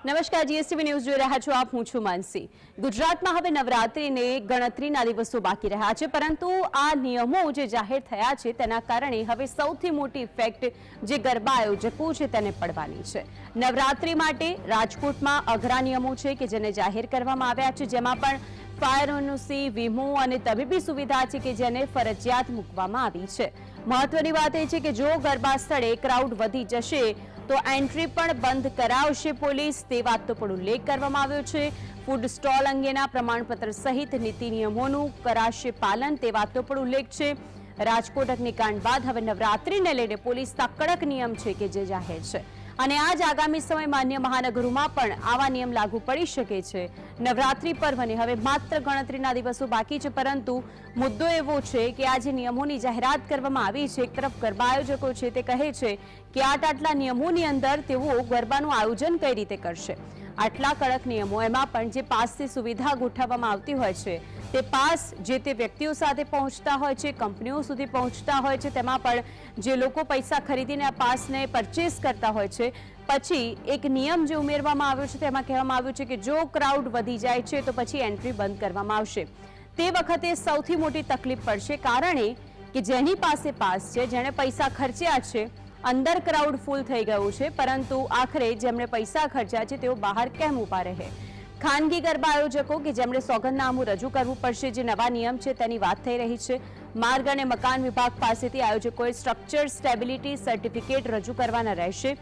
નમસ્કાર, GSTV news જોઈ રહ્યા છો આપ. હું છું માનસી. ગુજરાતમાં હવે નવરાત્રીને ગણતરીના દિવસો બાકી રહ્યા છે, પરંતુ આ નિયમો જે જાહેર થયા છે તેના કારણે હવે સૌથી મોટી ઇફેક્ટ જે ગરબા આયોજકો છે તેને પડવાની છે. નવરાત્રી માટે રાજકોટમાં અઘરા નિયમો છે કે જેને જાહેર કરવામાં આવ્યા છે, જેમાં પણ ફાયર એનઓસી, વીમો અને તબીબી સુવિધા છે કે જેને ફરજિયાત મૂકવામાં આવી છે. મહત્વની વાત એ છે કે જો ગરબા સ્થળે ક્રાઉડ વધી જશે તો એન્ટ્રી પણ બંધ કરાવશે પોલીસ, તે વાતનો પણ ઉલ્લેખ કરવામાં આવ્યો છે. ફૂડ સ્ટોલ અંગેના પ્રમાણપત્ર સહિત નીતિ નિયમોનું કરાશે પાલન, તે વાતનો પણ ઉલ્લેખ છે. રાજકોટ અગ્નિકાંડ બાદ હવે નવરાત્રીને લઈને પોલીસના કડક નિયમ છે કે જે જાહેર છે, અને આજ આગામી સમયમાં અન્ય મહાનગરોમાં પણ આવા નિયમ લાગુ પડી શકે છે. નવરાત્રી પર્વને હવે માત્ર ગણતરીના દિવસો બાકી છે, પરંતુ મુદ્દો એવો છે કે આ જે નિયમોની જાહેરાત કરવામાં આવી છે, એક તરફ ગરબા આયોજકો છે તે કહે છે કે આટલા નિયમોની અંદર તેઓ ગરબાનું આયોજન કઈ રીતે કરશે. આટલા કડક નિયમો, એમાં પણ જે પાસની સુવિધા ગોઠવવામાં આવતી હોય છે તે પાસ જે તે વ્યક્તિઓ સાથે પહોંચતા હોય છે, કંપનીઓ સુધી પહોંચતા હોય છે, તેમાં પણ જે લોકો પૈસા ખરીદીને આ પાસને પરચેસ કરતા હોય છે, પછી એક નિયમ જે ઉમેરવામાં આવ્યો છે તેમાં કહેવામાં આવ્યું છે કે જો ક્રાઉડ વધી જાય છે તો પછી એન્ટ્રી બંધ કરવામાં આવશે. તે વખતે સૌથી મોટી તકલીફ પડશે, કારણ કે જેની પાસે પાસ છે, જેણે પૈસા ખર્ચ્યા છે, અંદર ક્રાઉડ ફૂલ થઈ ગયું છે, પરંતુ આખરે જેમણે પૈસા ખર્ચ્યા છે તેઓ બહાર કેમ ઊભા રહે. ખાનગી ગરબા આયોજકો કે જેમણે સોગંદનામું રજૂ કરવું પડશે, જે નવા નિયમ છે તેની વાત થઈ રહી છે. માર્ગ અને મકાન વિભાગ પાસેથી આયોજકોએ સ્ટ્રક્ચર સ્ટેબિલિટી સર્ટિફિકેટ રજૂ કરવાના રહેશે.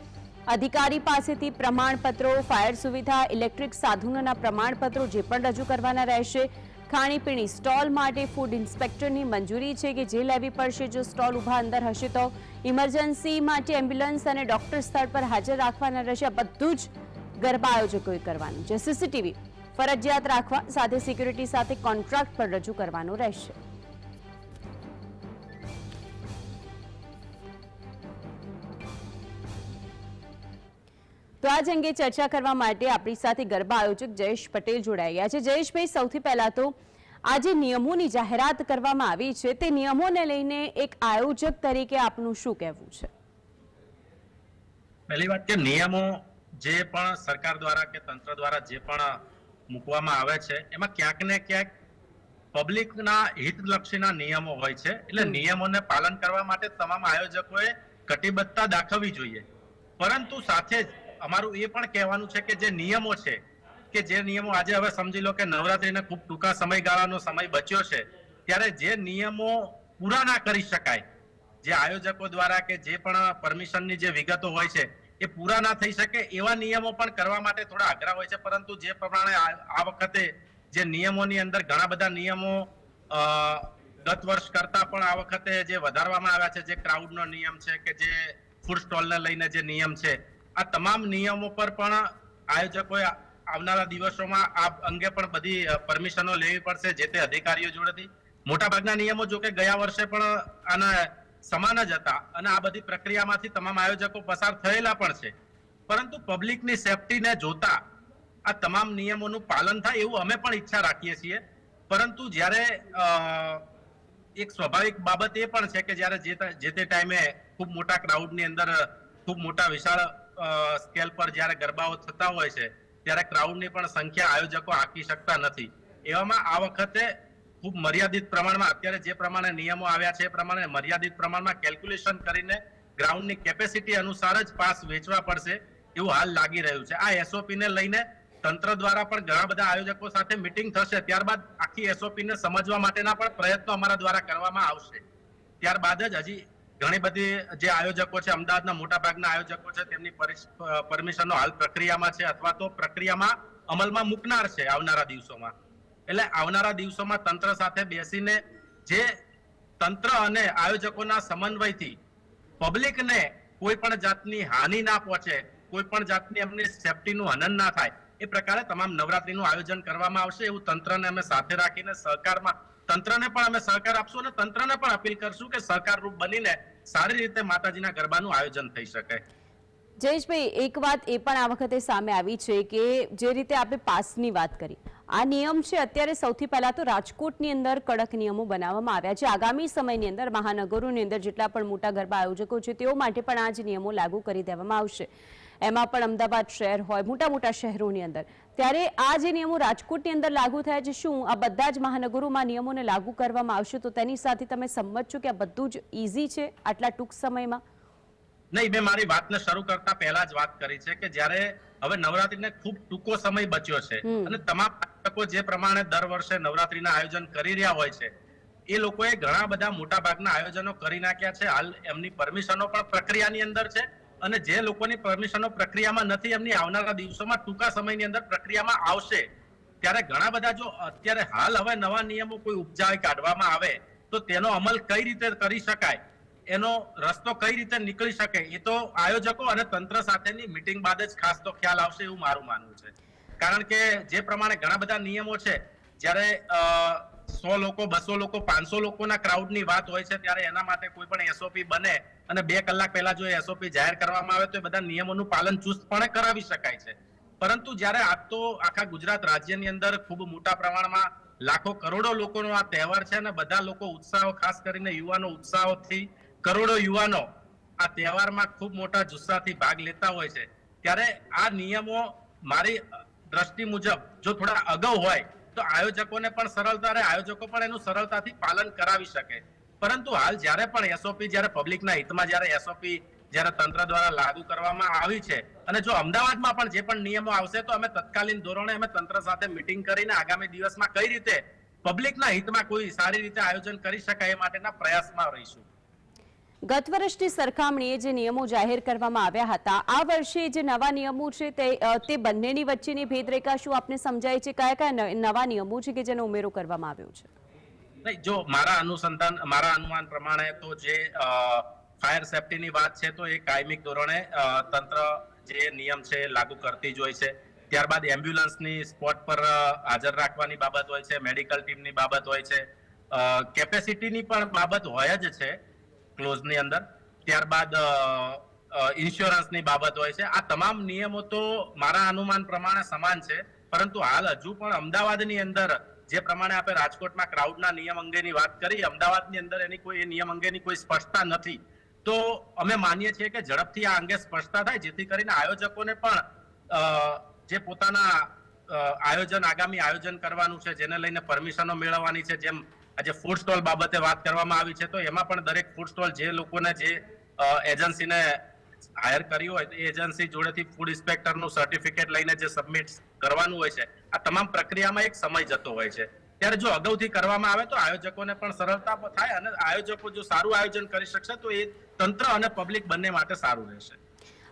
અધિકારી પાસેથી પ્રમાણપત્રો, ફાયર સુવિધા, ઇલેક્ટ્રિક સાધનોના પ્રમાણપત્રો જે પણ રજૂ કરવાના રહેશે. ખાણીપીણી સ્ટોલ માટે ફૂડ ઇન્સ્પેક્ટરની મંજૂરી છે કે જે લેવી પડશે જો સ્ટોલ ઊભા અંદર હશે તો. ઇમરજન્સી માટે એમ્બ્યુલન્સ અને ડોક્ટર સ્થળ પર હાજર રાખવાના રહેશે. આ બધું જ ગરબા આયોજકોએ કરવાનું છે. સીસીટીવી ફરજિયાત રાખવા સાથે સિક્યુરિટી સાથે કોન્ટ્રાક્ટ પર રજૂ કરવાનો રહેશે. તો આજ અંગે ચર્ચા કરવા માટે આપણી સાથે ગરબા આયોજક જયેશ પટેલ જોડાઈ ગયા છે. જયેશભાઈ, સૌથી પહેલા તો આ જે નિયમોની જાહેરાત કરવામાં આવી છે તે નિયમોને લઈને એક આયોજક તરીકે આપનું શું કહેવું છે? પહેલી વાત કે નિયમો જે પણ સરકાર દ્વારા કે તંત્ર દ્વારા જે પણ મૂકવામાં આવે છે એમાં ક્યાંક ને ક્યાંક પબ્લિકના હિતલક્ષીના નિયમો હોય છે. એટલે નિયમોને પાલન કરવા માટે તમામ આયોજકોએ કટિબદ્ધતા દાખવવી જોઈએ. પરંતુ સાથે જ અમારું એ પણ કહેવાનું છે કે જે નિયમો છે કે જે નિયમો આજે હવે સમજી લો કે નવરાત્રીને ખૂબ ટૂંકા સમયગાળાનો સમય બચ્યો છે, ત્યારે જે નિયમો પૂરા ના કરી શકાય, જે આયોજકો દ્વારા કે જે પણ પરમિશનની જે વિગતો હોય છે એ પૂરા ના થઈ શકે, એવા નિયમો પણ કરવા માટે થોડા અઘરા હોય છે. પરંતુ જે પ્રમાણે આ વખતે જે નિયમોની અંદર ઘણા બધા નિયમો ગત વર્ષ કરતા પણ આ વખતે જે વધારવામાં આવ્યા છે, જે ક્રાઉડનો નિયમ છે કે જે ફૂડ સ્ટોલને લઈને જે નિયમ છે, આ તમામ નિયમો પર પણ આયોજકોએ આવનારા દિવસોમાં આ અંગે પણ બધી પરમિશનો લેવી પડશે જે તે અધિકારીઓ જોડેથી. મોટાભાગના નિયમો જો કે ગયા વર્ષે પણ આના સમાન જ હતા અને આ બધી પ્રક્રિયામાંથી તમામ આયોજકો પસાર થયેલા પણ છે. પરંતુ પબ્લિકની સેફટીને જોતા આ તમામ નિયમોનું પાલન થાય એવું અમે પણ ઈચ્છા રાખીએ છીએ. પરંતુ જ્યારે એક સ્વાભાવિક બાબત એ પણ છે કે જ્યારે જે તે ટાઈમે ખૂબ મોટા ક્રાઉડની અંદર ખૂબ મોટા વિશાળ સ્કેલ પર જ્યારે ગરબાઓ થતા હોય છે ત્યારે ક્રાઉડની પણ સંખ્યા આયોજકો આંકી શકતા નથી. એવામાં આ વખતે ખૂબ મર્યાદિત પ્રમાણમાં અત્યારે જે પ્રમાણે નિયમો આવ્યા છે એ પ્રમાણે મર્યાદિત પ્રમાણમાં કેલ્ક્યુલેશન કરીને ગ્રાઉન્ડની કેપેસિટી અનુસાર જ પાસ વેચવા પડશે એવું હાલ લાગી રહ્યું છે. આ એસઓપીને લઈને તંત્ર દ્વારા પણ ઘણા બધા આયોજકો સાથે મિટિંગ થશે, ત્યારબાદ આખી એસઓપીને સમજવા માટેના પણ પ્રયત્નો અમારા દ્વારા કરવામાં આવશે. ત્યારબાદ જ હજી ઘણી બધી જે આયોજકો છે, અમદાવાદના મોટા ભાગના આયોજકો છે, તેમની પરમિશનો હાલ પ્રક્રિયામાં છે અથવા તો પ્રક્રિયામાં અમલમાં મૂકનાર છે આવનારા દિવસોમાં. એટલે આવનારા દિવસોમાં તંત્ર સાથે બેસીને જે તંત્ર અને આયોજકોના સમન્વયથી પબ્લિકને કોઈ પણ જાતની હાનિ ના પહોંચે, કોઈ પણ જાતની એમની સેફટીનું હનન ના થાય, એ પ્રકારે તમામ નવરાત્રીનું આયોજન કરવામાં આવશે. એવું તંત્રને અમે સાથે રાખીને સહકારમાં તંત્રને પણ અમે સહકાર આપશું અને તંત્રને પણ અપીલ કરશું કે સહકારરૂપ બનીને સારી રીતે માતાજીના ગરબાનું આયોજન થઈ શકે. જયેશભાઈ, એક વાત એ પણ આ વખતે સામે આવી છે કે જે રીતે આપણે પાસની વાત કરી, આ નિયમ છે અત્યારે સૌથી પહેલા તો રાજકોટની અંદર કડક નિયમો બનાવવામાં આવ્યા છે. આગામી સમયની અંદર મહાનગરોની અંદર જેટલા પણ મોટા ગરબા આયોજકો છે તેઓ માટે પણ આ જ નિયમો લાગુ કરી દેવામાં આવશે. એમાં પણ અમદાવાદ શહેર હોય, મોટા મોટા શહેરોની અંદર, ત્યારે આ જે નિયમો રાજકોટની અંદર લાગુ થયા છે, શું આ બધા જ મહાનગરોમાં નિયમોને લાગુ કરવામાં આવશે? તો તેની સાથે તમે સંમત છો કે આ બધું જ ઇઝી છે આટલા ટૂંક સમયમાં? નહીં, મેં મારી વાતને શરૂ કરતા પહેલા જ વાત કરી છે કે જ્યારે હવે નવરાત્રીને ખૂબ ટૂંકો સમય બચ્યો છે અને તમામ લોકો જે પ્રમાણે દર વર્ષે નવરાત્રીના આયોજન કરી રહ્યા હોય છે, એ લોકોએ ઘણા બધા મોટા ભાગના આયોજનો કરી નાખ્યા છે. હાલ એમની પરમિશનો પણ પ્રક્રિયાની અંદર છે અને જે લોકોની પરમિશનો પ્રક્રિયામાં નથી, એમની આવનારા દિવસોમાં ટૂંકા સમયની અંદર પ્રક્રિયામાં આવશે. ત્યારે ઘણા બધા જો અત્યારે હાલ હવે નવા નિયમો કોઈ ઉપજાવી કાઢવામાં આવે તો તેનો અમલ કઈ રીતે કરી શકાય, એનો રસ્તો કઈ રીતે નીકળી શકે, એ તો આયોજકો અને તંત્ર સાથેની મીટિંગ બાદ જ ખાસ તો ખ્યાલ આવશે એવું મારું માનવું છે. કારણ કે જે પ્રમાણે ઘણા બધા નિયમો છે, જ્યારે 100 લોકો, 200 લોકો, 500 લોકોના ક્રાઉડની વાત હોય છે, ત્યારે એના માટે કોઈ પણ એસઓપી બને અને 2 કલાક પહેલા જો એસઓપી જાહેર કરવામાં આવે તો એ બધા નિયમોનું પાલન ચુસ્તપણે કરાવી શકાય છે. પરંતુ જ્યારે આ તો આખા ગુજરાત રાજ્યની અંદર ખૂબ મોટા પ્રમાણમાં લાખો કરોડો લોકોનો આ તહેવાર છે અને બધા લોકો ઉત્સાહ, ખાસ કરીને યુવાનો ઉત્સાહથી, કરોડો યુવાનો આ તહેવારમાં ખૂબ મોટા જુસ્સાથી ભાગ લેતા હોય છે, ત્યારે આ નિયમો મારી દ્રષ્ટિ મુજબ જો થોડા અગાઉ હોય તો આયોજકોને પણ સરળતા રહે, આયોજકો પણ એનું સરળતાથી પાલન કરાવી શકે. પરંતુ હાલ જ્યારે પણ એસઓપી, જ્યારે પબ્લિકના હિતમાં જ્યારે એસઓપી જ્યારે તંત્ર દ્વારા લાગુ કરવામાં આવી છે અને જો અમદાવાદમાં પણ જે પણ નિયમો આવશે તો અમે તત્કાલીન ધોરણે અમે તંત્ર સાથે મીટિંગ કરીને આગામી દિવસમાં કઈ રીતે પબ્લિકના હિતમાં કોઈ સારી રીતે આયોજન કરી શકાય એ માટેના પ્રયાસમાં રહીશું. ગત વર્ષની સરખામણીએ જે નિયમો જાહેર કરવામાં આવ્યા હતા, આ વર્ષે જે નવા નિયમો છે તે બંનેની વચ્ચેની ભેદરેખા શું આપને સમજાય છે? કયા કયા નવા નિયમો છે કે જેનો ઉમેરો કરવામાં આવ્યો છે? નહીં, જો મારા અનુમાન પ્રમાણે તો જે ફાયર સેફટીની વાત છે તો એ કાયમિક ધોરણે તંત્ર જે નિયમ છે લાગુ કરતી જ હોય છે. ત્યારબાદ એમ્બ્યુલન્સની સ્પોટ પર હાજર રાખવાની બાબત હોય છે, મેડિકલ ટીમની બાબત હોય છે, કેપેસિટીની પણ બાબત હોય જ છે ક્લોઝની અંદર. ત્યારબાદ ઇન્સ્યોરન્સની બાબત હોય છે. આ તમામ નિયમો તો મારા અનુમાન પ્રમાણે સમાન છે, પરંતુ હાલ હજુ પણ અમદાવાદની અંદર જે પ્રમાણે આપણે રાજકોટમાં ક્રાઉડના નિયમ અંગેની વાત કરી, અમદાવાદની અંદર એની કોઈ નિયમ અંગેની કોઈ સ્પષ્ટતા નથી. તો અમે માનીએ છીએ કે ઝડપથી આ અંગે સ્પષ્ટતા થાય, જેથી કરીને આયોજકોને પણ જે પોતાના આગામી આયોજન કરવાનું છે, જેને લઈને પરમિશનો મેળવવાની છે, જેમ આજે ફૂડ સ્ટોલ બાબતે વાત કરવામાં આવી છે, તો એમાં પણ દરેક ફૂડ સ્ટોલ જે લોકોને જે એજન્સીને હાયર કર્યું હોય એ એજન્સી જોડેથી ફૂડ ઇન્સ્પેક્ટરનું સર્ટિફિકેટ લઈને જે સબમિટ કરવાનું હોય છે, આ તમામ પ્રક્રિયામાં એક સમય જતો હોય છે. ત્યારે જો અગાઉથી કરવામાં આવે તો આયોજકોને પણ સરળતા થાય અને આયોજકો જો સારું આયોજન કરી શકશે તો એ તંત્ર અને પબ્લિક બંને માટે સારું રહેશે.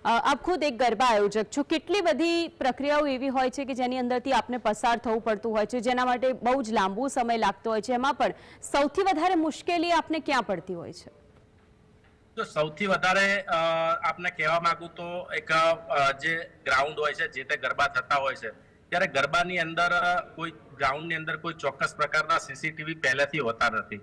આપ ખુદ એક ગરબા આયોજક છો, કેટલી બધી પ્રક્રિયાઓ એવી હોય છે કે જેની અંદરથી આપને પસાર થવું પડતું હોય છે, જેના માટે બહુ જ લાંબો સમય લાગતો હોય છે, એમાં પણ સૌથી વધારે મુશ્કેલી આપને ક્યાં પડતી હોય છે? તો સૌથી વધારે આપને કહેવા માંગુ તો એક જે ગ્રાઉન્ડ હોય છે, જે તે ગરબા થતા હોય છે, ત્યારે ગરબાની અંદર કોઈ ગ્રાઉન્ડની અંદર કોઈ ચોક્કસ પ્રકારના સીસીટીવી પહેલેથી હોતા નથી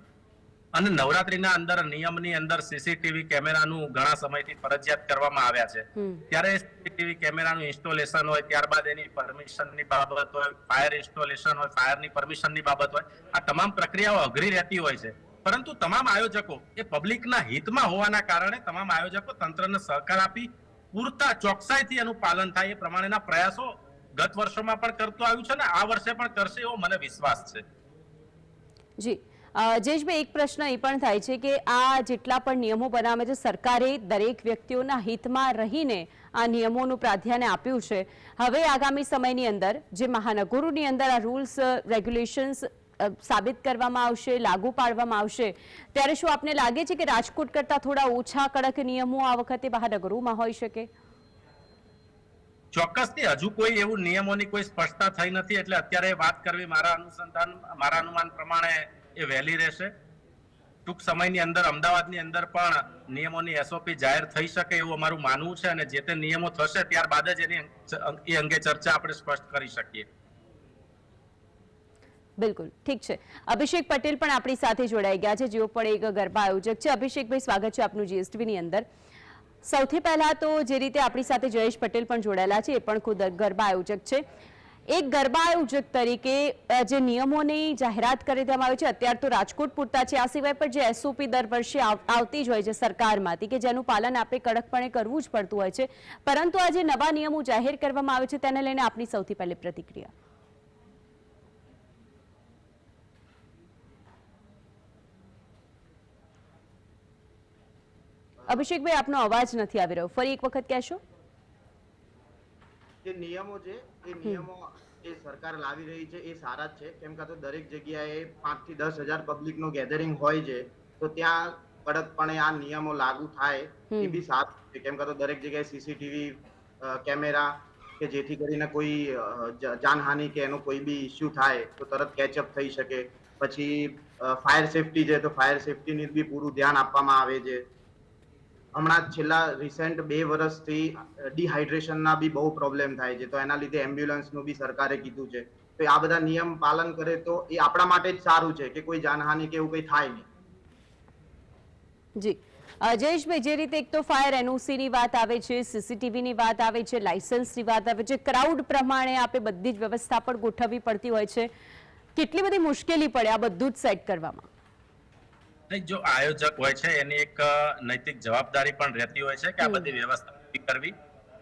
અને નવરાત્રીના અંદર નિયમની અંદર સીસીટીવી કેમેરાનું ઘણા સમયથી ફરજિયાત કરવામાં આવ્યા છે. ત્યારે સીસીટીવી કેમેરાનું ઇન્સ્ટોલેશન હોય, ત્યારબાદ એની પરમિશનની બાબત હોય, ફાયર ઇન્સ્ટોલેશન હોય, ફાયરની પરમિશનની બાબત હોય, આ તમામ પ્રક્રિયાઓ અઘરી રહેતી હોય છે. પરંતુ તમામ આયોજકો એ પબ્લિકના હિતમાં હોવાના કારણે તમામ આયોજકો તંત્રને સહકાર આપી પૂરતા ચોકસાઈથી એનું પાલન થાય એ પ્રમાણેના પ્રયાસો ગત વર્ષોમાં પણ કરતું આવ્યું છે ને આ વર્ષે પણ કરશે એવો મને વિશ્વાસ છે. જી જયેશભાઈ, એક પ્રશ્ન એ પણ થાય છે કે આ જેટલા પણ નિયમો બનાવે છે, સરકારે દરેક વ્યક્તિઓના હિતમાં રહીને આ નિયમોનું પ્રાધાન્ય આપ્યું છે. હવે આગામી સમયની અંદર જે મહાનગરોની અંદર આ રૂલ્સ રેગ્યુલેશન્સ સાબિત કરવામાં આવશે, લાગુ પાડવામાં આવશે, ત્યારે શું આપને લાગે છે કે રાજકોટ કરતા થોડા ઓછા કડક નિયમો આ વખતે મહાનગરોમાં હોઈ શકે? ચોક્કસથી હજુ કોઈ એવું નિયમોની કોઈ સ્પષ્ટતા થઈ નથી, એટલે અત્યારે વાત કરવી મારા અનુમાન પ્રમાણે એ વહેલી રહેશે. ટૂંક સમયની અંદર અમદાવાદની અંદર પણ નિયમોની એસઓપી જાહેર થઈ શકે એવું અમારું માનવું છે અને જે તે નિયમો થશે ત્યારબાદ જ એ અંગે ચર્ચા આપણે સ્પષ્ટ કરી શકીએ. બિલકુલ, ઠીક છે. અભિષેક પટેલ પણ આપણી સાથે જોડાઈ ગયા છે, જેઓ પણ એક ગરબા આયોજક છે. અભિષેકભાઈ, સ્વાગત છે આપનું જીએસટીવીની અંદર. સૌથી પહેલા તો જે રીતે આપણી સાથે જયેશ પટેલ પણ જોડાયેલા છે, એ પણ ખુદ ગરબા આયોજક છે, એક ગરબા આયોજક તરીકે જે નિયમોની જાહેરાત કરી દેવામાં આવી છે, અત્યારે તો રાજકોટ પૂરતા છે, આ સિવાય પણ જે એસઓપી દર વર્ષે આવતી જ હોય છે સરકારમાંથી કે જેનું પાલન આપણે કડકપણે કરવું જ પડતું હોય છે, પરંતુ આ જે નવા નિયમો જાહેર કરવામાં આવે છે તેને લઈને આપની સૌથી પહેલી પ્રતિક્રિયા? અભિષેકભાઈ, આપનો અવાજ નથી આવી રહ્યો, ફરી એક વખત કહેશો? જે નિયમો છે એ નિયમો એ સરકાર લાવી રહી છે એ સારા જ છે, કેમ કે તો દરેક જગ્યાએ 5 થી 10,000 પબ્લિક નો ગેધરિંગ હોય છે, તો ત્યાં કડકપણે આ નિયમો લાગુ થાય એ બી સારું છે, કેમ કે તો દરેક જગ્યાએ સીસીટીવી કેમેરા કે જેથી કરીને કોઈ જાનહાનિ કે એનો કોઈ બી ઇસ્યુ થાય તો તરત કેચઅપ થઈ શકે. પછી ફાયર સેફટી છે તો ફાયર સેફટીની બી પૂરું ધ્યાન આપવામાં આવે છે. હમણાં છેલ્લા રિસેન્ટ 2 વર્ષથી ડિહાઇડ્રેશનના બી બહુ પ્રોબ્લેમ થાય છે, તો એના લીધે એમ્બ્યુલન્સનું બી સરકારે કીધું છે. તો આ બધા નિયમ પાલન કરે તો એ આપણા માટે જ સારું છે કે કોઈ જાનહાનિ કે એવું કંઈ થાય નહીં. જી જયેશભાઈ, જે રીતે એક તો ફાયર એનઓસીની વાત આવે છે, સીસીટીવીની વાત આવે છે, લાયસન્સની વાત આવે છે, ક્રાઉડ પ્રમાણે આપણે બધી જ વ્યવસ્થા પણ ગોઠવવી પડતી હોય છે, કેટલી બધી મુશ્કેલી પડે આ બધું જ સેટ કરવામાં? જો આયોજક હોય છે એની એક નૈતિક જવાબદારી પણ રહેતી હોય છે કે આ બધી વ્યવસ્થા ઊભી કરવી,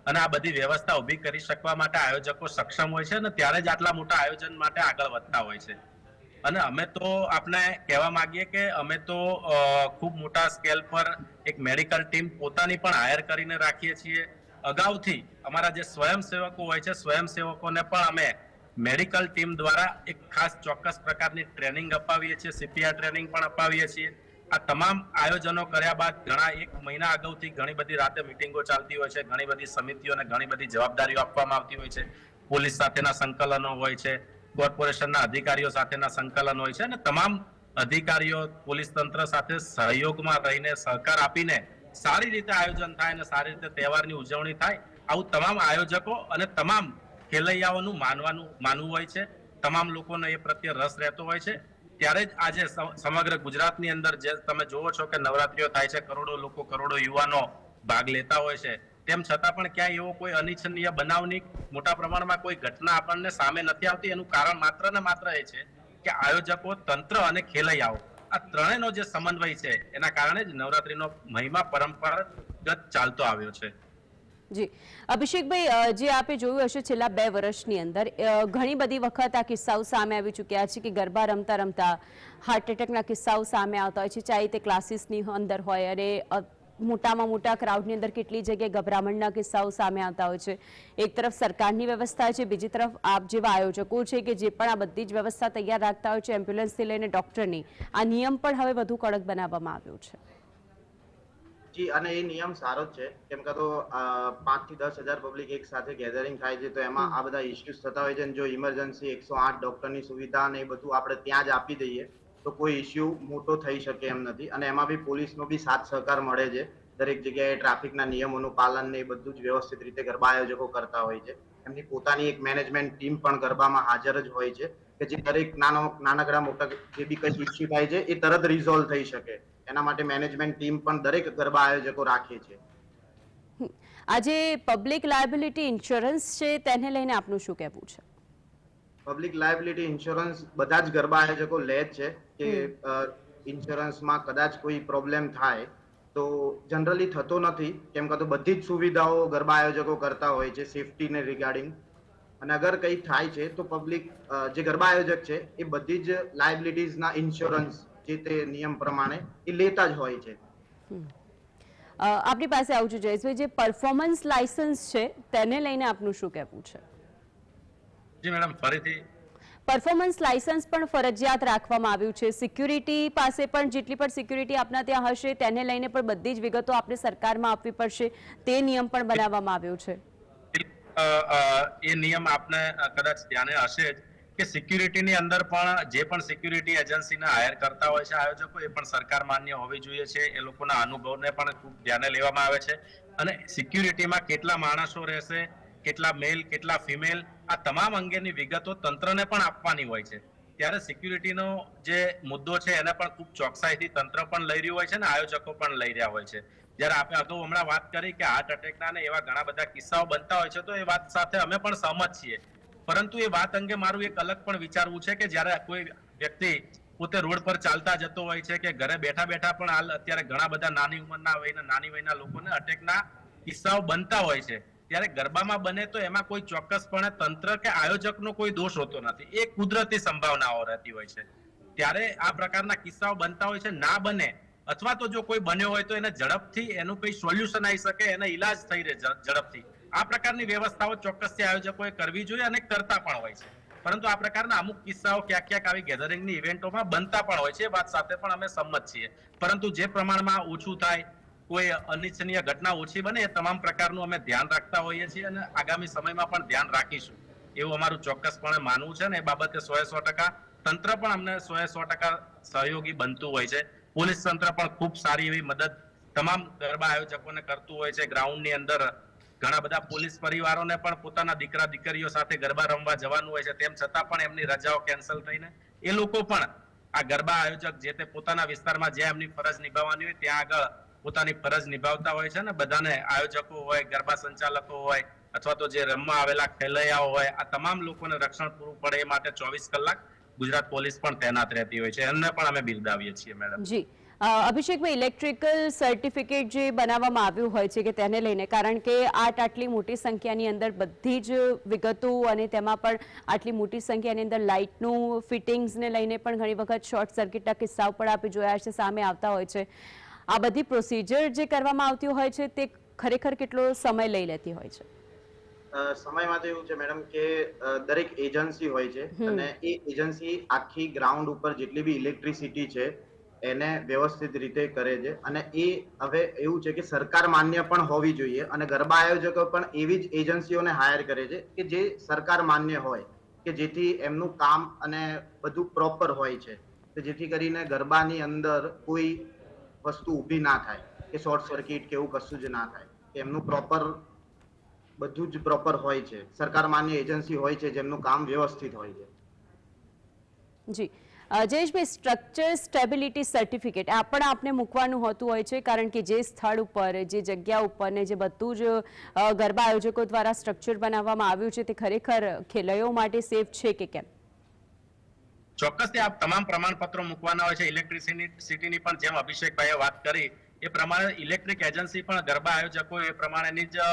અને આ બધી વ્યવસ્થા ઊભી કરી શકવા માટે આયોજકો સક્ષમ હોય છે અને ત્યારે જ આટલા મોટા આયોજન માટે આગળ વધતા હોય છે. અને અમે તો આપણે કહેવા માંગીએ કે અમે તો ખૂબ મોટા સ્કેલ પર એક મેડિકલ ટીમ પોતાની પણ હાયર કરીને રાખીએ છીએ. અગાઉથી અમારા જે સ્વયંસેવકો હોય છે, સ્વયંસેવકોને પણ અમે મેડિકલ ટીમ દ્વારા એક ખાસ ચોક્કસ પ્રકારની ટ્રેનિંગ અપાવીએ છીએ, સીપીઆર ટ્રેનિંગ પણ અપાવીએ છીએ. આ તમામ આયોજનો કર્યા બાદ ઘણા 1 મહિના અગાઉથી ઘણી બધી રાતે મિટિંગો ચાલતી હોય છે, ઘણી બધી સમિતિઓને ઘણી બધી જવાબદારીઓ આપવામાં આવતી હોય છે, પોલીસ સાથેના સંકલનો હોય છે, કોર્પોરેશનના અધિકારીઓ સાથેના સંકલન હોય છે, અને તમામ અધિકારીઓ પોલીસ તંત્ર સાથે સહયોગમાં રહીને સહકાર આપીને સારી રીતે આયોજન થાય અને સારી રીતે તહેવારની ઉજવણી થાય, આવું તમામ આયોજકો અને તમામ ખેલૈયાઓનું માનવું હોય છે. તમામ લોકોને એ પ્રત્યે રસ રહેતો હોય છે. ત્યારે જ આજે સમગ્ર ગુજરાતની અંદર જે તમે જોવો છો કે નવરાત્રીઓ થાય છે, કરોડો લોકો, કરોડો યુવાનો ભાગ લેતા હોય છે, તેમ છતાં પણ ક્યાંય એવો કોઈ અનિચ્છનીય બનાવની મોટા પ્રમાણમાં કોઈ ઘટના આપણને સામે નથી આવતી. એનું કારણ માત્ર ને માત્ર એ છે કે આયોજકો, તંત્ર અને ખેલૈયાઓ આ ત્રણેયનો જે સમન્વય છે એના કારણે જ નવરાત્રીનો મહિમા પરંપરાગત ચાલતો આવ્યો છે. જી અભિષેકભાઈ, જે આપે જોયું હશે છેલ્લા 2 વર્ષની અંદર ઘણી બધી વખત આ કિસ્સાઓ સામે આવી ચૂક્યા છે કે ગરબા રમતા રમતા હાર્ટ એટેકના કિસ્સાઓ સામે આવતા હોય છે, ચાહે તે ક્લાસીસની અંદર હોય, અને મોટામાં મોટા ક્રાઉડની અંદર કેટલી જગ્યાએ ગભરામણના કિસ્સાઓ સામે આવતા હોય છે. એક તરફ સરકારની વ્યવસ્થા છે, બીજી તરફ આપ જેવા આયોજકો છે કે જે પણ આ બધી જ વ્યવસ્થા તૈયાર રાખતા હોય છે, એમ્બ્યુલન્સથી લઈને ડોક્ટરની, આ નિયમ પણ હવે વધુ કડક બનાવવામાં આવ્યો છે. જી, અને એ નિયમ સારો જ છે, કેમ કે તો 5 થી 10,000 પબ્લિક એક સાથે ગેધરિંગ થાય છે, તો એમાં આ બધા ઇશ્યુઝ થતા હોય છે. અને જો ઇમરજન્સી 108 ડોક્ટરની સુવિધા ને એ બધું આપણે ત્યાં જ આપી દઈએ તો કોઈ ઇશ્યુ મોટો થઈ શકે એમ નથી. અને એમાં બી પોલીસનો બી સાથ સહકાર મળે છે. દરેક જગ્યાએ ટ્રાફિકના નિયમોનું પાલન ને એ બધું જ વ્યવસ્થિત રીતે ગરબા આયોજકો કરતા હોય છે. એમની પોતાની એક મેનેજમેન્ટ ટીમ પણ ગરબામાં હાજર જ હોય છે કે જે દરેક નાનકડા મોટા જે બી કઈ ઇશ્યુ થાય છે એ તરત રિઝોલ્વ થઈ શકે. એના માટે મેનેજમેન્ટ ટીમ પણ દરેક ગરબા આયોજકો રાખે છે. આજે પબ્લિક લાયબિલિટી ઇન્સ્યોરન્સ છે, તેને લઈને આપનું શું કહેવું છે? પબ્લિક લાયબિલિટી ઇન્સ્યોરન્સ બધા જ ગરબા આયોજકો લે જ છે કે ઇન્સ્યોરન્સમાં કદાચ કોઈ પ્રોબ્લેમ થાય તો જનરલી થતો નથી, કેમ કે તો બધી જ સુવિધાઓ ગરબા આયોજકો કરતા હોય છે સેફટીને રિગાર્ડિંગ. અને અગર કંઈ થાય છે તો પબ્લિક જે ગરબા આયોજક છે એ બધી જ લાયબિલિટીઝના ઇન્સ્યોરન્સ જે તે નિયમ પ્રમાણે એ લેતા જ હોય છે. આપની પાસે આવું છું જયેશભાઈ, જે પરફોર્મન્સ લાયસન્સ છે તેને લઈને આપનું શું કહેવું છે? જી મેડમ, ફરીથી પરફોર્મન્સ લાયસન્સ પણ ફરજિયાત રાખવામાં આવ્યું છે. સિક્યુરિટી પાસે પણ જેટલી પણ સિક્યુરિટી આપના ત્યાં હશે તેને લઈને પણ બધી જ વિગતો આપણે સરકારમાં આપવી પડશે, તે નિયમ પણ બનાવવામાં આવ્યો છે. એ નિયમ આપને કદાચ ધ્યાને હશે જ કે સિક્યુરિટીની અંદર પણ જે પણ સિક્યુરિટી એજન્સીને હાયર કરતા હોય છે આયોજકો, એ પણ સરકાર માન્ય હોવી જોઈએ છે. એ લોકોના અનુભવને પણ ખૂબ ધ્યાને લેવામાં આવે છે. અને સિક્યુરિટીમાં કેટલા માણસો રહેશે, કેટલા મેલ, કેટલા ફિમેલ, આ તમામ અંગેની વિગતો તંત્રને પણ આપવાની હોય છે. ત્યારે સિક્યુરિટીનો જે મુદ્દો છે એને પણ ખૂબ ચોકસાઈથી તંત્ર પણ લઈ રહ્યું હોય છે અને આયોજકો પણ લઈ રહ્યા હોય છે. જ્યારે આપણે અગાઉ હમણાં વાત કરી કે હાર્ટ એટેકના ને એવા ઘણા બધા કિસ્સાઓ બનતા હોય છે, તો એ વાત સાથે અમે પણ સહમત છીએ પરંતુ એ વાત અંગે મારું એક અલગ પણ વિચારવું છે કે જ્યારે કોઈ વ્યક્તિ પોતે રોડ પર ચાલતા જતો હોય છે કે ઘરે બેઠા બેઠા પણ હાલ અત્યારે ઘણા બધા નાની વયના લોકોને અટેકના કિસ્સાઓ બનતા હોય છે, ત્યારે ગરબામાં બને તો એમાં કોઈ ચોક્કસપણે તંત્ર કે આયોજકનો કોઈ દોષ હોતો નથી, એ કુદરતી સંભાવનાઓ રહેતી હોય છે. ત્યારે આ પ્રકારના કિસ્સાઓ બનતા હોય છે, ના બને અથવા તો જો કોઈ બન્યો હોય તો એને ઝડપથી એનું કોઈ સોલ્યુશન આવી શકે, એને ઈલાજ થઈ રહે ઝડપથી, આ પ્રકારની વ્યવસ્થાઓ ચોક્કસથી આયોજકોએ કરવી જોઈએ અને કરતા પણ હોય છે. પરંતુ આ પ્રકારના અમુક કિસ્સાઓ ક્યાંક ક્યાંક આવી ગેધરિંગની ઇવેન્ટોમાં બનતા પણ હોય છે, એ વાત સાથે પણ અમે સંમત છીએ. પરંતુ જે પ્રમાણમાં ઓછું થાય, કોઈ અનિચ્છનીય ઘટના ઓછી બને, એ તમામ પ્રકારનું અમે ધ્યાન રાખતા હોઈએ છીએ અને આગામી સમયમાં પણ ધ્યાન રાખીશું એવું અમારું ચોક્કસપણે માનવું છે. ને એ બાબતે 100% તંત્ર પણ અમને 100% સહયોગી બનતું હોય છે. પોલીસ તંત્ર પણ ખૂબ સારી એવી મદદ તમામ ગરબા આયોજકોને કરતું હોય છે. ગ્રાઉન્ડની અંદર ઘણા બધા પોલીસ પરિવારોને પણ પોતાના દીકરા દીકરીઓ સાથે ગરબા રમવા જવાનું હોય છે, તેમ છતાં પણ એમની રજાઓ કેન્સલ થઈને એ લોકો પણ આ ગરબા આયોજક જે તે પોતાના વિસ્તારમાં જ્યાં એમની ફરજ નિભાવવાની હોય ત્યાં આગળ પોતાની ફરજ નિભાવતા હોય છે. ને બધાને આયોજકો હોય, ગરબા સંચાલકો હોય અથવા તો જે રમવા આવેલા ખેલૈયાઓ હોય, આ તમામ લોકોને રક્ષણ પૂરું પડે એ માટે 24 કલાક ગુજરાત પોલીસ પણ તૈનાત રહેતી હોય છે. એમને પણ અમે બિરદાવીએ છીએ મેડમ. જી અભિષેકભાઈ, ઇલેક્ટ્રિકલ સર્ટિફિકેટ જે બનાવવામાં આવ્યું હોય છે કે તેને લઈને, કારણ કે આટલી મોટી સંખ્યાની અંદર બધી જ વિગતો અને તેમાં પણ આટલી મોટી સંખ્યાની અંદર લાઇટનું ફિટિંગ્સને લઈને પણ ઘણી વખત શોર્ટ સર્કિટના કિસ્સાઓ પણ આપણે જોયા છે સામે આવતા હોય છે. આ બધી પ્રોસિજર જે કરવામાં આવતી હોય છે તે ખરેખર કેટલો સમય લઈ લેતી હોય છે? સમયમાં તો એવું છે મેડમ કે દરેક એજન્સી હોય છે અને એ એજન્સી આખી ગ્રાઉન્ડ ઉપર જેટલી બી ઇલેક્ટ્રિસિટી છે એને વ્યવસ્થિત રીતે કરે છે. અને એ હવે એવું છે કે સરકાર માન્ય પણ હોવી જોઈએ અને ગરબા આયોજકો પણ એવી જ એજન્સીઓને હાયર કરે છે કે જે સરકાર માન્ય હોય, કે જેથી એમનું કામ અને બધું પ્રોપર હોય છે, કે જેથી કરીને ગરબાની અંદર કોઈ વસ્તુ ઊભી ના થાય કે શોર્ટ સર્કિટ કે એવું કશું જ ના થાય, કે એમનું પ્રોપર બધું જ પ્રોપર હોય છે. સરકાર માન્ય એજન્સી હોય છે જેમનું કામ વ્યવસ્થિત હોય છે. જી જયેશભાઈ, સ્ટ્રક્ચર સ્ટેબિલિટી સર્ટિફિકેટ આ પણ આપને મૂકવાનું હોતું હોય છે, કારણ કે જે સ્થળ ઉપર, જે જગ્યા ઉપર ને જે બધું જ ગરબા આયોજકો દ્વારા સ્ટ્રક્ચર બનાવવામાં આવ્યું છે તે ખરેખર ખેલૈયાઓ માટે સેફ છે કે કેમ? ચોક્કસથી આ તમામ પ્રમાણપત્રો મૂકવાના હોય છે. ઇલેક્ટ્રિસિટીની પણ જેમ અભિષેકભાઈએ વાત કરી એ પ્રમાણે ઇલેક્ટ્રિક એજન્સી પણ ગરબા આયોજકો એ પ્રમાણેની જ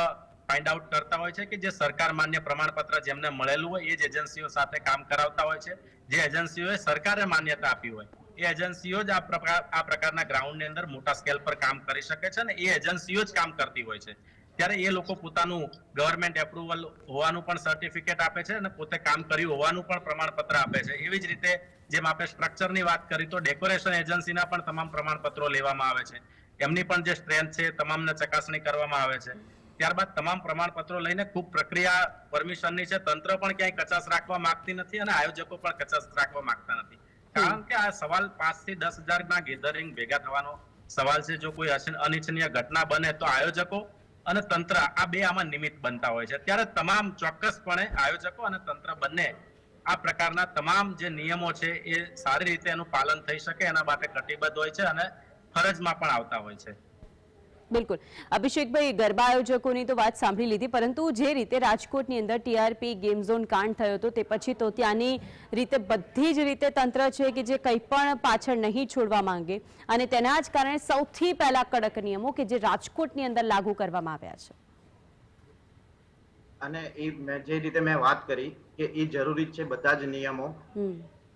ફાઇન્ડ આઉટ કરતા હોય છે કે જે સરકાર માન્ય પ્રમાણપત્ર જેમને મળેલું હોય એ જ એજન્સીઓ સાથે કામ કરાવતા હોય છે. જે એજન્સીઓએ સરકારે માન્યતા આપી હોય એ એજન્સીઓ જ આ પ્રકારના ગ્રાઉન્ડની અંદર મોટા સ્કેલ પર કામ કરી શકે છે અને એ એજન્સીઓ જ કામ કરતી હોય છે. ત્યારે એ લોકો પોતાનું ગવર્મેન્ટ એપ્રુવલ હોવાનું પણ સર્ટિફિકેટ આપે છે અને પોતે કામ કર્યું હોવાનું પણ પ્રમાણપત્ર આપે છે. એવી જ રીતે જેમ આપણે સ્ટ્રક્ચરની વાત કરી તો ડેકોરેશન એજન્સીના પણ તમામ પ્રમાણપત્રો લેવામાં આવે છે. એમની પણ જે સ્ટ્રેન્થ છે તમામને ચકાસણી કરવામાં આવે છે. ત્યારબાદ તમામ પ્રમાણપત્રો લઈને ખૂબ પ્રક્રિયા પરમિશનની છે. તંત્ર પણ ક્યાંય કચાશ રાખવા માંગતી નથી અને આયોજકો પણ કચાશ રાખવા માંગતા નથી, કારણ કે આ સવાલ 5 થી 10,000 ના ગેધરિંગ ભેગા થવાનો સવાલ છે. જો કોઈ અનિચ્છનીય ઘટના બને તો આયોજકો અને તંત્ર આ બે આમાં નિમિત્ત બનતા હોય છે. ત્યારે તમામ ચોક્કસપણે આયોજકો અને તંત્ર બંને આ પ્રકારના તમામ જે નિયમો છે એ સારી રીતે એનું પાલન થઈ શકે એના માટે કટિબદ્ધ હોય છે અને ફરજમાં પણ આવતા હોય છે. બિલકુલ. અભિષેકભાઈ, ગરબા આયોજકોની તો વાત સાંભળી લીધી, પરંતુ જે રીતે રાજકોટની અંદર ટીઆરપી ગેમ ઝોન કાંડ થયો હતો તે પછી તો ત્યાંની રીતે બધી જ રીતે તંત્ર છે કે જે કંઈ પણ પાછળ નહીં છોડવા માંગે અને તેના જ કારણે સૌથી પહેલા કડક નિયમો કે જે રાજકોટની અંદર લાગુ કરવામાં આવ્યા છે. અને એ જે રીતે મેં વાત કરી કે એ જરૂરી છે બધા જ નિયમો,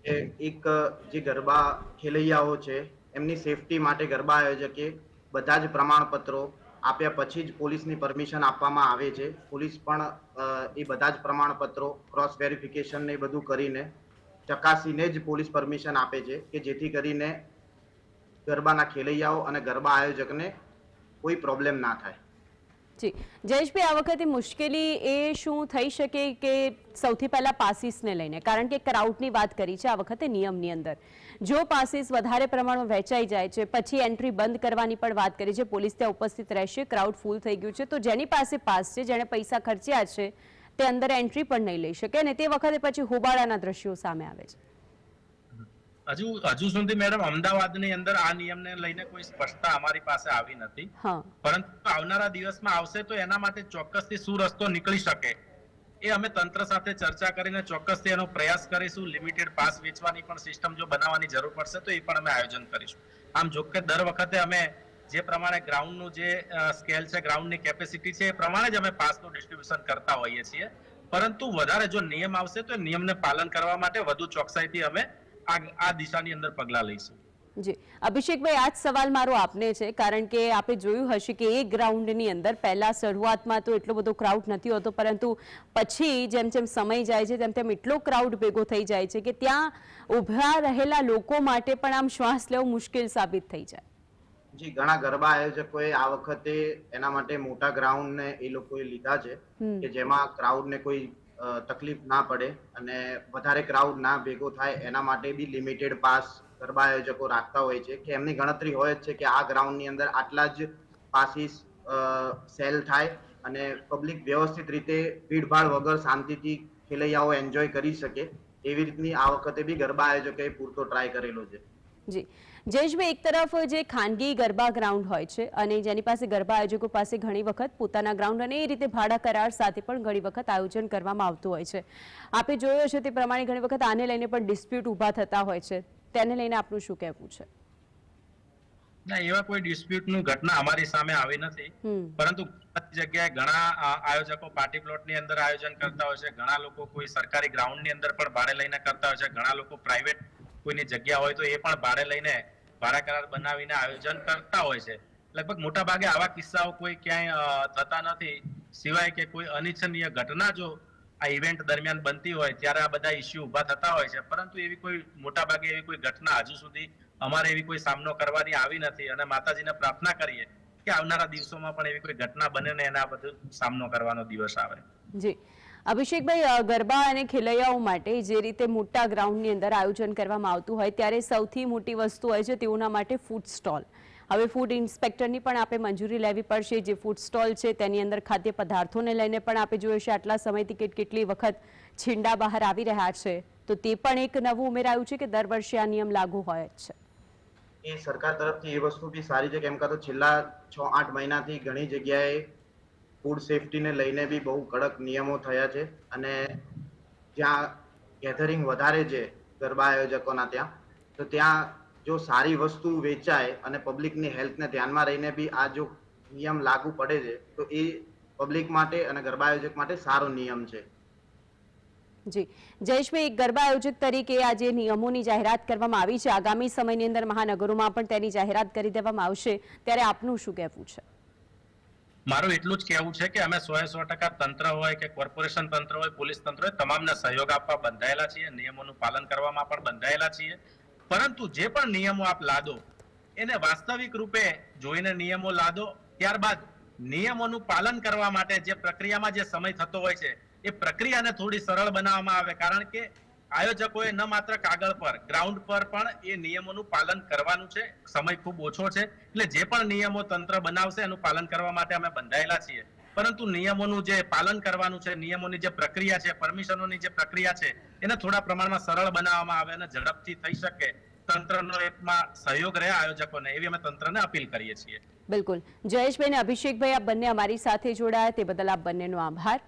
કે એક જે ગરબા ખેલૈયાઓ છે એમની સેફટી માટે ગરબા આયોજકે બધા જ પ્રમાણપત્રો આપ્યા પછી જ પોલીસની પરમિશન આપવામાં આવે છે. પોલીસ પણ એ બધા જ પ્રમાણપત્રો ક્રોસ વેરિફિકેશન ને બધું કરીને ચકાસીને જ પોલીસ પરમિશન આપે છે, કે જેથી કરીને ગરબાના ખેલૈયાઓ અને ગરબા આયોજકને કોઈ પ્રોબ્લેમ ના થાય. જી જયેશભાઈ, આ વખતે મુશ્કેલી એ શું થઈ શકે કે સૌથી પહેલા પાસીસને લઈને, કારણ કે ક્રાઉડની વાત કરી છે આ વખતે નિયમની અંદર, જો પાસીસ વધારે પ્રમાણમાં વહેંચાઈ જાય છે પછી એન્ટ્રી બંધ કરવાની પણ વાત કરી છે. પોલીસ ત્યાં ઉપસ્થિત રહેશે, ક્રાઉડ ફૂલ થઈ ગયું છે તો જેની પાસે પાસ છે, જેણે પૈસા ખર્ચ્યા છે તે અંદર એન્ટ્રી પણ નહીં લઈ શકે અને તે વખતે પછી હોબાળાના દ્રશ્યો સામે આવે છે. હજુ સુધી મેડમ અમદાવાદની અંદર આ નિયમને લઈને કોઈ સ્પષ્ટતા અમારી પાસે આવી નથી, પરંતુ આવનારા દિવસમાં આવશે તો એના માટે ચોક્કસથી શું રસ્તો નીકળી શકે એ અમે તંત્ર સાથે ચર્ચા કરીને ચોક્કસથી એનો પ્રયાસ કરીશું. લિમિટેડ પાસ વેચવાની પણ સિસ્ટમ જો બનાવવાની જરૂર પડશે તો એ પણ અમે આયોજન કરીશું. આમ જો કે દર વખતે અમે જે પ્રમાણે ગ્રાઉન્ડનું જે સ્કેલ છે, ગ્રાઉન્ડની કેપેસિટી છે, એ પ્રમાણે જ અમે પાસનું ડિસ્ટ્રીબ્યુશન કરતા હોઈએ છીએ. પરંતુ વધારે જો નિયમ આવશે તો નિયમને પાલન કરવા માટે વધુ ચોકસાઈથી અમે આ દિશાની અંદર પગલાં લઈશું. જી અભિષેકભાઈ, આ જ સવાલ મારો આપને છે, કારણ કે આપણે જોયું હશે કે એ ગ્રાઉન્ડની અંદર પહેલા શરૂઆતમાં તો એટલો બધો ક્રાઉડ નથી હોતો, પરંતુ પછી જેમ જેમ સમય જાય છે તેમ તેમ એટલો ક્રાઉડ ભેગો થઈ જાય છે કે ત્યાં ઊભા રહેલા લોકો માટે પણ આમ શ્વાસ લેવો મુશ્કેલ સાબિત થઈ જાય. જી, ઘણા ગરબા આયોજકોએ આ વખતે એના માટે મોટા ગ્રાઉન્ડ ને એ લોકોએ લીધા છે કે જેમાં ક્રાઉડ ને કોઈ તકલીફ ના પડે અને વધારે ક્રાઉડ ના ભેગો થાય એના માટે બી લિમિટેડ પાસ ગરબા આયોજકો રાખતા હોય છે કે એમની ગણતરી હોય જ છે કે આ ગ્રાઉન્ડ ની અંદર આટલા જ પાસીસ સેલ થાય અને પબ્લિક વ્યવસ્થિત રીતે ભીડભાડ વગર શાંતિથી ખેલૈયાઓ એન્જોય કરી શકે. એવી રીતની આ વખતે બી ગરબા આયોજકોએ પૂરતો ટ્રાય કરેલો છે. જી જયેશભાઈ, એક તરફ જે ખાનગી ગરબા ગ્રાઉન્ડ હોય છે અને જેની પાસે ગરબા આયોજકો પાસે ઘણી વખત પોતાના ગ્રાઉન્ડ અને એ રીતે ભાડા કરાર સાથે પણ ઘણી વખત આયોજન કરવામાં આવતું હોય છે. આપણે જોયો છે તે પ્રમાણે ઘણી વખત આને લઈને પણ ડિસ્પ્યુટ ઊભા થતા હોય છે. તેને લઈને આપનું શું કહેવું છે? ના, એવા કોઈ ડિસ્પ્યુટનું ઘટના અમારી સામે આવી નથી, પરંતુ જગ્યાએ ઘણા આયોજકો પાર્ટી પ્લોટની અંદર આયોજન કરતા હોય છે. ઘણા લોકો કોઈ સરકારી ગ્રાઉન્ડની અંદર પણ ભાડે લઈને કરતા હોય છે. ઘણા લોકો પ્રાઇવેટ કોઈની જગ્યા હોય તો એ પણ ભાડે લઈને ભાડા કરાર બનાવીને આયોજન કરતા હોય છે. લગભગ મોટા ભાગે આવા કિસ્સાઓ કોઈ ક્યાંય થતા નથી, સિવાય કે કોઈ અનિચ્છનીય ઘટના જો આ ઇવેન્ટ દરમિયાન બનતી હોય ત્યારે આ બધા ઇસ્યુ ઊભા થતા હોય છે. પરંતુ એવી કોઈ મોટા ભાગે એવી કોઈ ઘટના હજુ સુધી અમારે એવી કોઈ સામનો કરવાની આવી નથી અને માતાજીને પ્રાર્થના કરીએ કે આવનારા દિવસોમાં પણ એવી કોઈ ઘટના બને ને એના બધું સામનો કરવાનો દિવસ આવે. જી અભિષેકભાઈ, ગરબા અને ખેલૈયાઓ માટે જે રીતે મોટા ગ્રાઉન્ડની અંદર આયોજન કરવામાં આવતું હોય ત્યારે સૌથી મોટી વસ્તુ હોય છે તેઓના માટે ફૂડ સ્ટોલ. હવે ફૂડ ઇન્સ્પેક્ટરની પણ આપણે મંજૂરી લેવી પડશે. જે ફૂડ સ્ટોલ છે તેની અંદર ખાદ્ય પદાર્થોને લઈને પણ આપણે જોયું છે આટલા સમયથી કેટલી વખત છીંડા બહાર આવી રહ્યા છે, તો તે પણ એક નવું ઉમેરાયું છે કે દર વર્ષે આ નિયમ લાગુ હોય જ છે? એ સરકાર તરફથી એ વસ્તુ બી સારી છે, કેમ કે તો છેલ્લા 6-8 મહિનાથી ઘણી જગ્યાએ ફૂડ સેફટીને લઈને બી બહુ કડક નિયમો થયા છે અને જ્યાં ગેધરિંગ વધારે છે ગરબા આયોજકોના ત્યાં, તો ત્યાં જો સારી વસ્તુ વેચાય અને પબ્લિકની હેલ્થને ધ્યાનમાં રહીને બી આ જો નિયમ લાગુ પડે છે તો એ પબ્લિક માટે અને ગરબા આયોજક માટે સારો નિયમ છે. જી જયેશભાઈ, એક ગરબા આયોજક તરીકે આ જે નિયમોની જાહેરાત કરવામાં આવી છે, આગામી સમયની અંદર મહાનગરોમાં પણ તેની જાહેરાત કરી દેવામાં આવશે, ત્યારે આપનું શું કહેવું છે? મારું એટલું જ કહેવું છે કે અમે 100% તંત્ર હોય કે કોર્પોરેશન તંત્ર હોય, પોલીસ તંત્ર હોય, તમામને સહયોગ આપવા બંધાયેલા છીએ, નિયમોનું પાલન કરવામાં પણ બંધાયેલા છીએ. પરંતુ જે પણ નિયમો આપ લાદો એને વાસ્તવિક રૂપે જોઈને નિયમો લાદો. ત્યારબાદ નિયમોનું પાલન કરવા માટે જે પ્રક્રિયામાં જે સમય થતો હોય છે એ પ્રક્રિયાને થોડી સરળ બનાવવામાં આવે, કારણ કે આયોજકોએ ન માત્ર કાગળ પર, ગ્રાઉન્ડ પર પણ એ નિયમોનું પાલન કરવાનું છે. સમય ખૂબ ઓછો છે, એટલે જે પણ નિયમો તંત્ર બનાવશે એનું પાલન કરવા માટે અમે બંધાયેલા છીએ. પરંતુ નિયમોનું જે પાલન કરવાનું છે, નિયમોની જે પ્રક્રિયા છે, પરમિશનોની જે પ્રક્રિયા છે, એને થોડા પ્રમાણમાં સરળ બનાવવામાં આવે અને ઝડપથી થઈ શકે, તંત્રનો એમાં સહયોગ રહે આયોજકોને, એવી અમે તંત્રને અપીલ કરીએ છીએ. બિલકુલ. જયેશભાઈ અને અભિષેકભાઈ, આપ બંને અમારી સાથે જોડાયા તે બદલ આપ બંનેનો આભાર.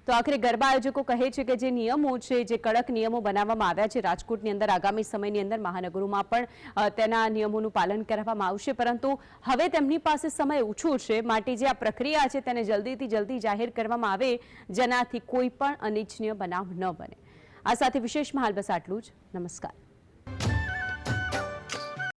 તો આખરે ગરબા આયોજકો કહે છે કે જે નિયમો છે, જે કડક નિયમો બનાવવામાં આવ્યા છે રાજકોટની અંદર, આગામી સમયની અંદર મહાનગરોમાં પણ તેના નિયમોનું પાલન કરવામાં આવશે. પરંતુ હવે તેમની પાસે સમય ઓછો છે, માટે જે આ પ્રક્રિયા છે તેને જલ્દીથી જલ્દી જાહેર કરવામાં આવે, જેનાથી કોઈ પણ અનિચ્છનીય બનાવ ન બને. આ સાથે વિશેષમાં હાલ બસ આટલું જ. નમસ્કાર.